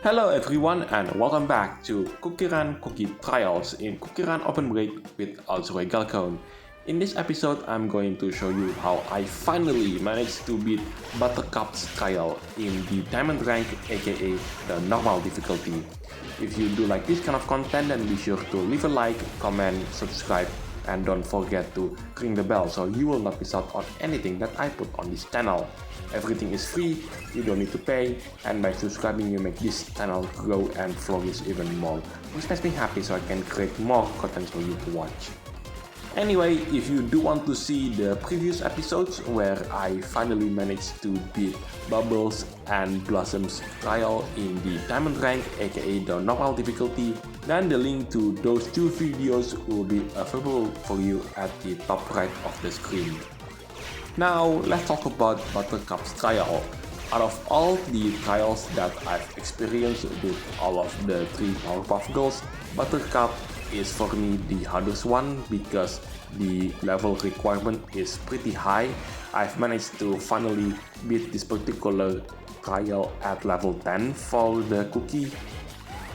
Hello everyone and welcome back to CookieRun Cookie Trials in CookieRunOvenBreak with Alzroy Galcone. In this episode, I'm going to show you how I finally managed to beat Buttercup's trial in the Diamondrank, aka the normal difficulty. If you do like this kind of content, then be sure to leave a like, comment, subscribe, and don't forget to ring the bell so you will not miss out on anything that I put on this channel. Everything is free, you don't need to pay, and by subscribing you make this channel grow and flourish even more, which makes me happy so I can create more content for you to watch. Anyway, if you do want to see the previous episodes where I finally managed to beat Bubbles and Blossom's trial in the Diamondrank, aka the normal difficulty, then the link to those two videos will be available for you at the top right of the screen. Now, let's talk about Buttercup's trial. Out of all the trials that I've experienced with all of the three Powerpuff Girls, Buttercup is for me the hardest one because the level requirement is pretty high. I've managed to finally beat this particular trial at level 10 for the cookie.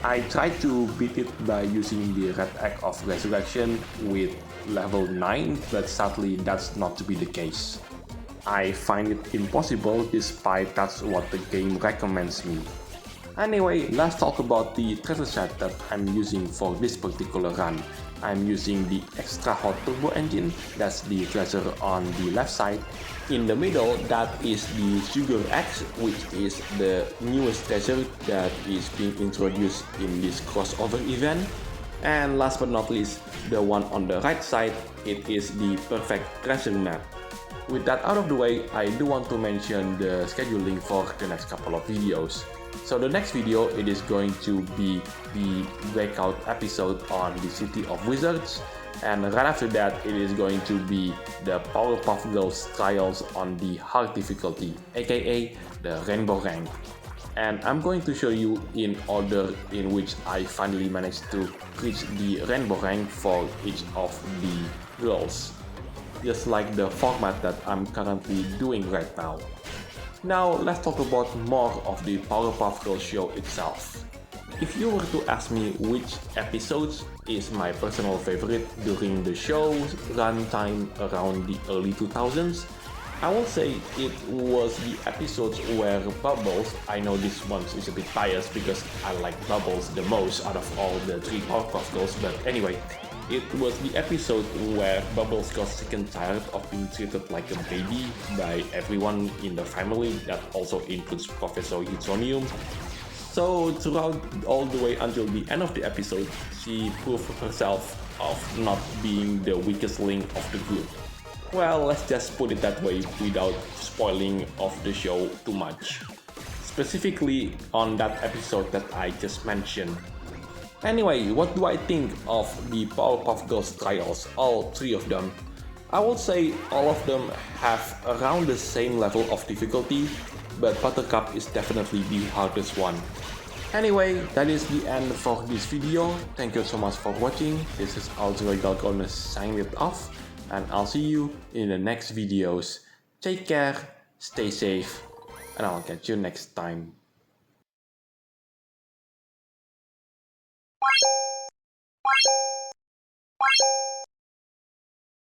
I tried to beat it by using the Red Egg of Resurrection with level 9, but sadly that's not to be the case. I find it impossible despite that's what the game recommends me. Anyway, let's talk about the treasure set that I'm using for this particular run. I'm using the Extra Hot Turbo Engine, that's the treasure on the left side. In the middle, that is the Sugar X, which is the newest treasure that is being introduced in this crossover event. And last but not least, the one on the right side, it is the Perfect Treasure Map. With that out of the way, I do want to mention the scheduling for the next couple of videos. So the next video, it is going to be the breakout episode on the City of Wizards, and right after that it is going to be the Powerpuff Girls trials on the hard difficulty, aka the Rainbow Rank. And I'm going to show you in order in which I finally managed to reach the Rainbow Rank for each of the girls, just like the format that I'm currently doing right now. Now let's talk about more of the Powerpuff Girls show itself. If you were to ask me which episodes is my personal favorite during the show's runtime around the early 2000s, I will say it was the episodes where Bubbles, I know this one is a bit biased because I like Bubbles the most out of all the three Powerpuff Girls, but anyway, it was the episode where Bubbles got sick and tired of being treated like a baby by everyone in the family, that also includes Professor Utonium. So throughout all the way until the end of the episode, she proved herself of not being the weakest link of the group. Well, let's just put it that way without spoiling of the show too much. Specifically on that episode that I just mentioned. Anyway, what do I think of the Powerpuff Girls trials, all three of them? I would say all of them have around the same level of difficulty, but Buttercup is definitely the hardest one. Anyway, that is the end for this video. Thank you so much for watching. This is Alzroy Galcone signing it off, and I'll see you in the next videos. Take care, stay safe, and I'll catch you next time. Bye.